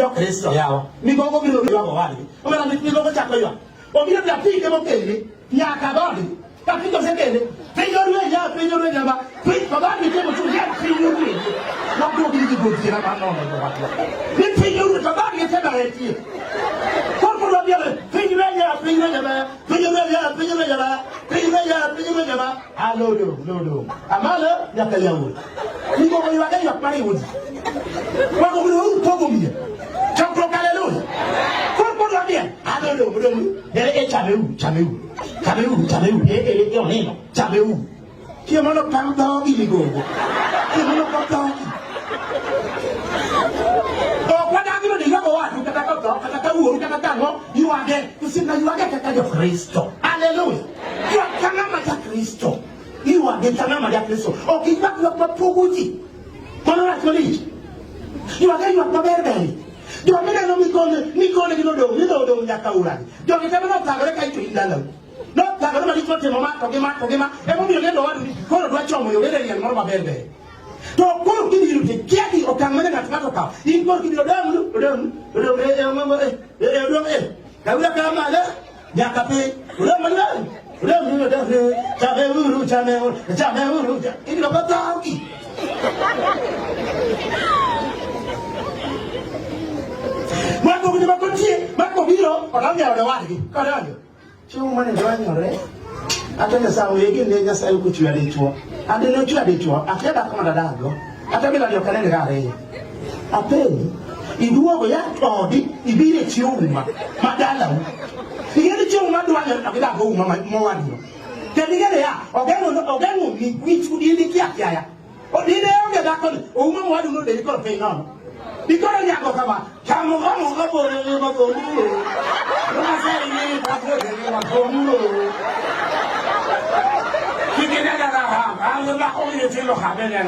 yo Kristo yawa mi gogo biro yo go wali o mera mi gogo chako yo o biro da pi ke mo kele nya ka bodi ta pi ko se kele pe yo ya ba pi ko ba mi ke mo tu ya pi yo ni no go bi go ti na ba no no ba ni pi yo ni ba ni te ba re ti ko lo bi le pi yo ya ba alo amala ya ka yawo ni go yo ga yo pare wo wa go bi to go mi chapro hallelujah ko lo bi alo ele chamewu ele yo neno chamewu ki mo no pardon ili go ki mo no pardon o kwa da ngiro ni go wa tu kata wo kata ngo you are there to see na you are there kata Kristo hallelujah you are kama ma Kristo you are there kama ma Kristo o ki ba ku poguti kono na koli you are there you are baberde do mena no mi kone ki no do nyaka urani do ki tama no tagore kai tu indala no tagore ma dito te mama togema e mo mi le do wadu ko do chomo yo le le mo baberde to ko ki ni te kiati o kan mena na to ka in ko ki do kawula kama le nyaka pe chamewu ini lo batao ki Mako ni mako tie, mako biro, orang dia ada wadi, kada ada. Cuma mana dia nyore. Ata na sawo yegi ne nya sawo ku tuya de tuo. Ade no tuya de tuo, afia da kama dada go. Ata bila dio kale ngare. Apeni, iduo go ya todi, ibire ti uma. Madala. Igere ti uma do anya abida go uma mo wadi. Teligere ya, ogenu mi kwitu di ni kia ya. O di ne o da ko, o uma mo wadi no de ko pe no. Because you go kama kamu bore ma ko mu ma sai ni ba ko de ma ko mu kike na da ha an la ko ni ti lo ha be na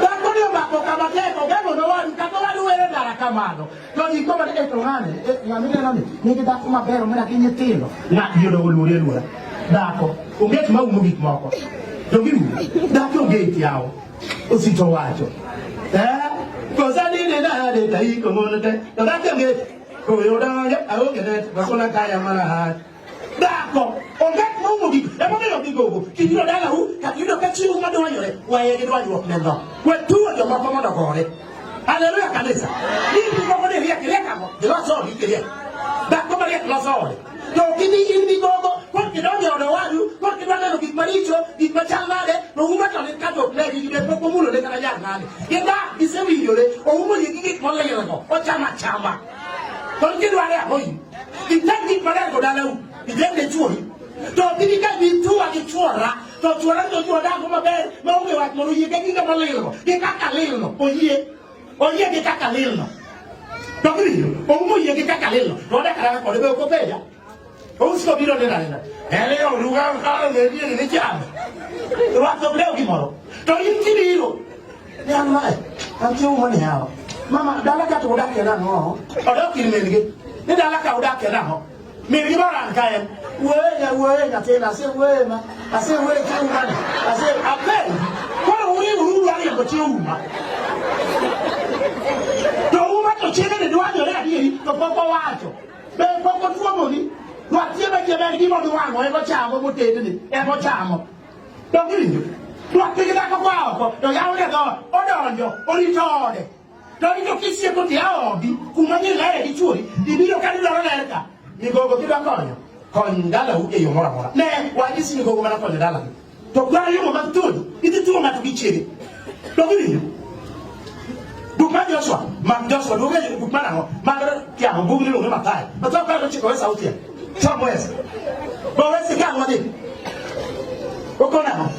ba ko ni ba ko kama ke ko ga no wa ka ko la duere da kama no lo di ko ba e to ngane na ni ke da ko ma bero me na ke nyetino na io do lure lura dako ungeti mau mugik moko dogiru dako ungeti yao usito wacho kosa ni na de tai ko monete dako ungeti ko yo da ya au gete bakona kaya mara dako ungeti mau mugik e mo lo bigo ki dilo dala hu ka dilo ka chi uma do yore wa ye do yo nendo we tu yo ma ko mo do gore haleluya kanisa ni ko mo de ria kile ka mo de lo so ni kile dako ma ria lo so to kini ini gogo porque no yo no wadu porque no le lo maricho di pachamale no uma to le kato le di de poco mulo de kana ya ngale yenda ise video le o umo yiki mo le yo o chama porque do ale hoyi di tangi pare ko dala u di de chuori to kini ka di tu a di chuora to chuora to chuora ko ma be ma o me wa mo yiki ki mo le yo ki ka ka le yo oye ki ka ka le yo to kini o umo yiki ka ka le yo no da kara ko le ko pe ya Usko biro de la nena. Ele o lugar cara de dia ni chama. Tu va to bleu gimoro. To inti biro. Ya mai. Anti o mani hao. Mama dala ka to da ke na ho. O do ki melge. Ni dala ka o da ke na ho. Melge bara ka en. We na te na se we ma. Ase we ti u mani. Ase ape. Ko uri ya ni ko ti u ma. To u ma to chene de do ajo le adi to popo wa ajo. Be popo tu mo ni. No atiebe ke be di mo do wa e go cha mo te ni e go cha mo do giri no atiebe da ko kwa ko do ya o le go o do njo o ri to de do ni ki si ko ti a o di ku ma ni la e di churi di bi yo ka di lo la ka ni go ti da ko nyo ko ndala u e yo mora ne wa di si ni go ma na ko ndala to kwa yo mo ma tu iti tu ma tu ki chiri do giri Bukman Joshua do ge bukman na ma ki a bu ni lo ma tai ba to ka lo chi ko sa uti somewhere. But where's the guy with it? Okona.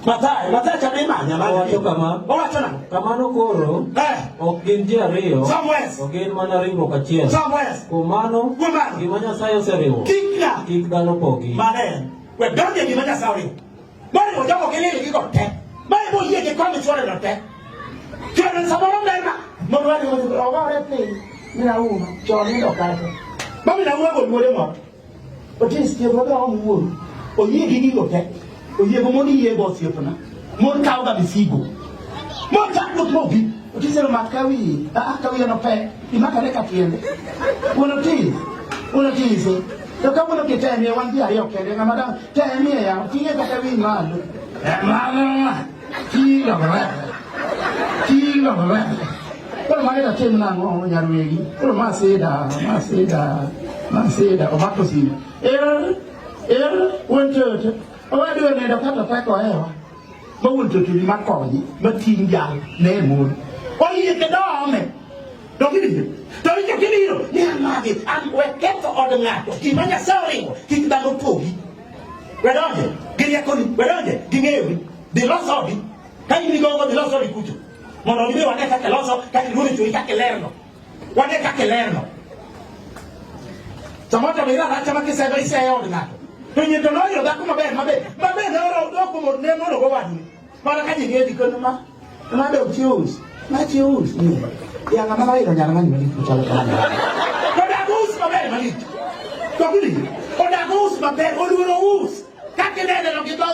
Matai chama nyama wacho kama. Owacho na. Kamano koro. Ok gin ji ariyo. Somewhere. Ok gin mana ringo kachiel. Somewhere. Kumano. Gima Nyasaye oseriwo. Kik dhano pogi. Mane. We donje gima Nyasaye oriwo. Bari mo jogo kelele gi gote. Bari mo yie ke kwame chore no te. Kene sabolo ndema. Mo wali mo ogore pe. Mina uma, choni ndo kato. Mami na uma go mole mo. O ti sike go ga o mu. O yi gigi go te. Oye bomoni ye boss yopana. Mon kauga bisigo. Mon tak look mobi. Ukisema makawi, akawi no pe. Imakareka tiende. Uno tizi. Toka uno kitemi wangia yoke. Ngamada temi ya tinge kakawi malu. Mama. Kilo baba. Kalau mana dah cem nango nyarwegi. Kalau maseda obako sini. Wonto. Awadu ne da kata pa ko ewa. Ba wonto tu ma ko yi, ba tinga ne mu. O yi ke do me. Do kini. Do yi kini ro. Ni amagi am we keto odangato. Ki manya sauri. Ki da no pogi. Wedoje. Gini akoni. Wedoje. Gingewi. De losobi. Kai ni gongo de losobi kutu. Mono ni wane ka loso ka luri tu ka kelerno. Wane ka kelerno. Samota mira na chama ke sebe ise odangato. Penye donoyo da kuma mabe na ora do ko mo ne mo go wadu para ka je di ko ma be uchius ni ya ngama ba ira nyana ngani ni kuchala kana ko da gus mabe mali ko kuli ko da gus mabe o luoro us ka ke ne lo que do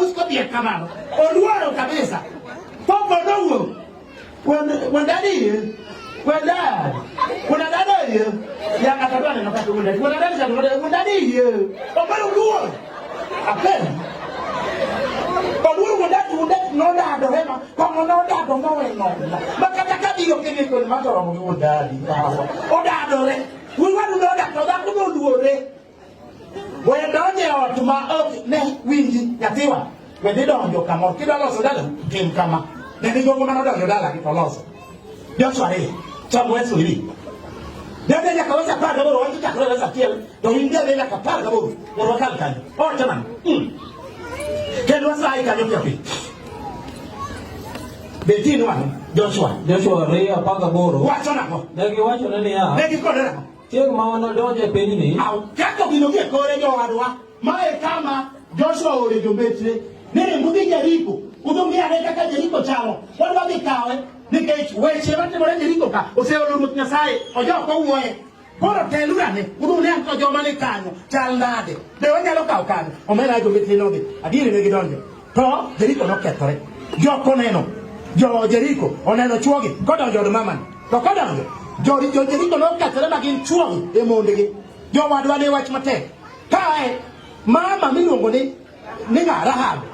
us ko bien kamano o luoro kabisa popo no when daddy when dad yang kata dua nak kata when daddy o baru dua apa when dad no da do hema como no da do mo no maka taka dio ke ni ko ma to mo daddy o da do re we want to know that do no duore when donye o tuma ok ne winji yatiwa we dey don jo kama kidalo so dalo tim kama ne ni go ma no da jo dala ki toloso Joshua re Samuel suri. Dia dia kawasa pa gabo wanti ka kawasa tiel. Do india dia ka pa gabo. Woro kan kan. Oh teman. Kedua sai kan yo pi. Betino wan Joshua re apa gabo. Wacho na ko. Lagi wacho na ya. Lagi ko na. Tiek mawana doje peni ni. Au, kako kinoge ko re jo adwa. Mae kama Joshua ore jo betre. Nere ngudi Jeriko. Udongia re kaka Jeriko chalo. Wala bikawe. Nikech weche matimore Jeriko ka oseolo ruoth Nyasaye ojo ko wuoye koro telurane udune anto joma ni kanyo chal nade de wanyalo kaw kanyo omena jo betino gi adiri ne gidonjo to Jeriko nokethore joko neno jo Jeriko oneno chuogi kodonjo od mamani to kodonjo jo Jeriko nokethore magin chuogi e mondegi jo wadwa ne wach matek kae mama miluongo ni Rahab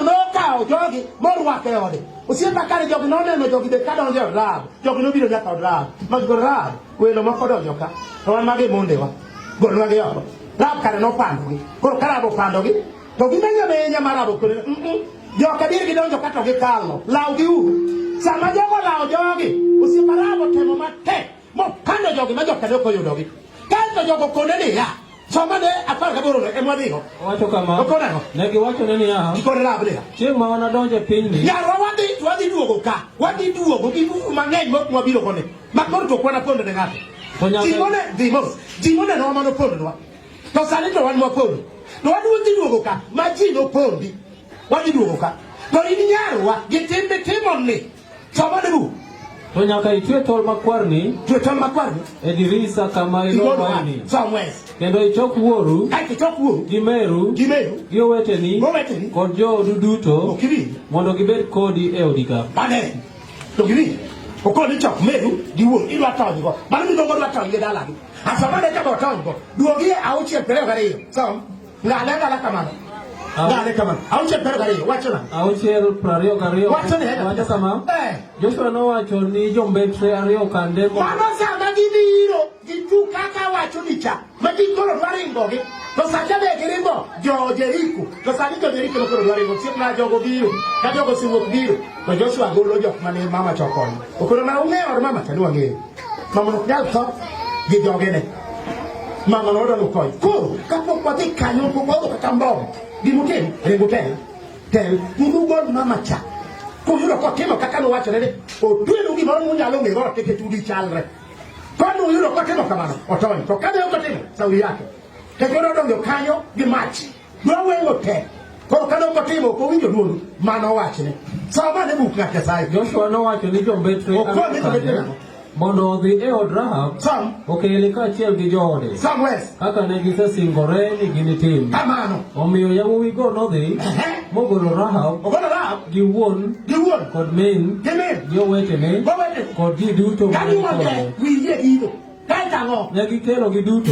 no kaw jogi morwake ode Usiemba kare jogi no neno jogi de kadon jo Rahab jogi no biro nyaka Rahab mago Rahab welo makodo joka to wan mage mondewa gol mage yoko Rahab kare no pandogi koro karabo pandogi to gimenya marabo kore joka dir gi donjo kato gi kalno lawgi sama jogo law jogi usiemba rabo temo mate mo kando jogi ma joka doko yudogi kanto jogo koneni ya Somane apar kaburu emwadigo. Wacho kama. Okonano. Negi wacho nani ya. Ikore rable. Chieng ma wana donje piny ni. Ya wadi duogo ka. Wadi duogo gi mang'eny mok biro kone. Makoro to kwana pondo ne ng'ato. Jimone no mano pondo wa. To sani to wan pondo. To wadi duogo ka. Ma ji no pondi. Wadi duogo ka. To ini nyarwa gitimbe timonni. Somane bu. To nyaka itwe tol makwarni. Twe tol makwarni. E dirisa kama ilo waini. Somewhere. Kendo ichok wuoru. Ichok wuoru. Gimeru. Gi oweteni. Kod jo duto. Mondo gibed kodi e odika. Bane. To gini. Okoni chok meru gi wuoru. Idwa tony go. Bane mi gongo dwa tony gi dala gi. Asamane ka go tony go. Duogi auchiel pere gariyo. Som. Ngala kamano. Ngale kamano. Auchiel pere gariyo. Wacho na. Auchiel prario gariyo. Wacho ne. Wacho kama. Joshua no wacho ni jombetre ariyo kande mo. Mano sama gibiro. Gitu kaka wacho nicha. Magikoro dwaringo gi. To sacha de giringo jo Jeriko. To sani jo Jeriko no koro dwaringo. Siepna jogo biro. Ka jogo siwuok biro. To Joshua golo jok mane mama chokoni. Okoro na ung'eyo od mama tadu ang'eyo. Mama no nyal tho gi jogene. Mama no odolo koi. Koro kapok wadhi kanyo pok wadho kata mbom. Gimutim ringo tel. Mundu gol mama cha. Kuyudo kotimo kaka nowacho ne otwenu gimoro munyalo ng'eyo keke tudi chalre. Kwani uyudo kotimo kamano otony to kade okotimo sauri yake tekoro dongo kanyo gi mach dwa wengo te koro kade okotimo ko winjo duono mano wachne sama ne buk ng'at Nyasaye Joshua no wacho ni jombetre mondo odhi e od Rahab okele kaachiel gi joode kaka ne gisesingore ni ginitim. Omiyo yawuowigo nodhi mogolo Rahab gi wuon kod min gi owetene kod ji duto mane kode. Ne gikelogi duto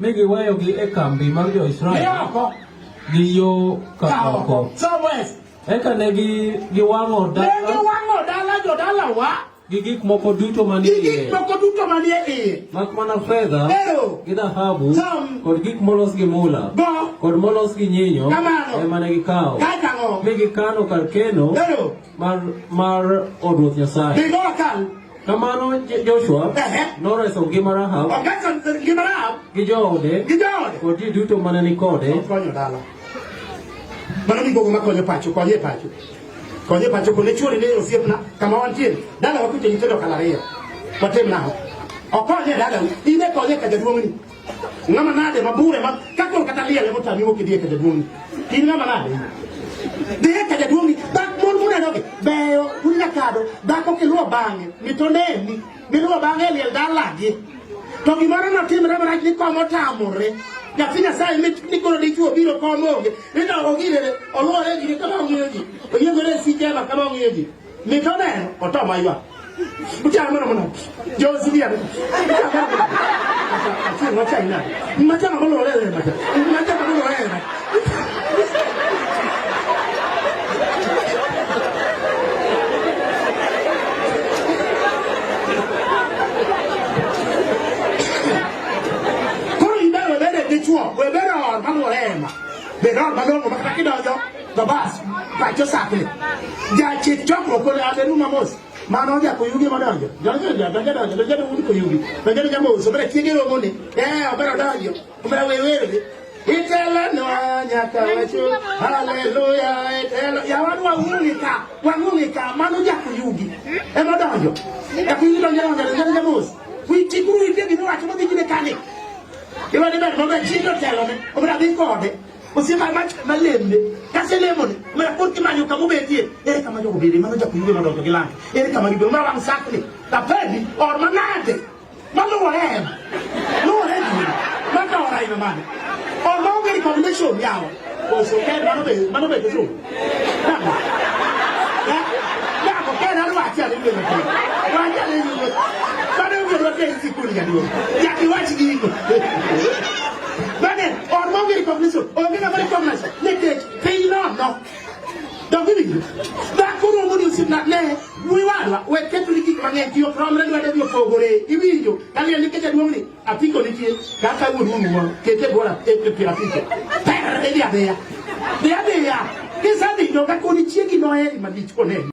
mi giweyogi e kambi mar jo-Israel gi yo ka oko. Eka ne giwang'o dala gi gik moko duto manie iye mak mana fedha gi dhahabu kod gik molos gi mula kod molos gi nyinyo ema ne gikawo mi gikano kar keno mar od Ruoth Nyasaye. Kamano Joshua noreso ngima Rahab gi joode kod ji duto mane ni kode. Mano gigo makonyo pacho konye pacho kone chuori ne osiepna kama wantiere dala wakute nyithindo kalariyo watem nao okonye dala ine konye ka jaduong'ni ng'ama nade mabure ma kakon kata liele motami mokidie ka jaduong'ni in ng'ama nade dhiye ka jaduong'ni dak mon munenogi beyo unyakado dhako kiluwo bang'e mitoneni miluwo bang'e liel dalagi to gimoro notimre marach ni komo tamore nyathi Nyasaye mikoro dichuo biro komonge nino ogirere oluore gire kama ong'iyo ji oyiengore sikema kama ong'iyo ji mitoneno otoma ywa uchara mono josidia achie wachaina machama molorere machama molorere Bedor malongo makaki dojo the bus pacho sakle ja chit chokro ko aberu mamos mano ja ko yugi madonjo dojo udi ko yugi dojo jamo so bere tiege ro moni obero dojo obero wewe itela no nyaka wacho haleluya itela ya wang'ungika mano ja ko yugi e madonjo e ko yugi dojo jamo wichikuru itegi no wacho modhi gine kane iwa de ber mobe chindo telo ne obra dhi kode osima malembe kase lemone mara porki manyo kamo betie kama jogo bere mano jaku yuge madonjo gilange kama gibe mara wang sakle tapedi or manade malo wahem no ready maka ora ina mane or no ngeri combination yawo oso ke mano be so ya ko ke na wa cha le le wa cha le le bana ngo ro ke sikuri ya dio ya ki wachi gigo bane or no ngeri combination or ngena bari combination ne ke pay no don't believe that kuru muri usina ne wiwala we ketuliki kwange dio problem wa de dio fogore iwijo kali ni keje duomni apiko ni tie kaka wuru wo kete bora e pirapike per de ya kisa di no ka koni chiegi no e ma dici con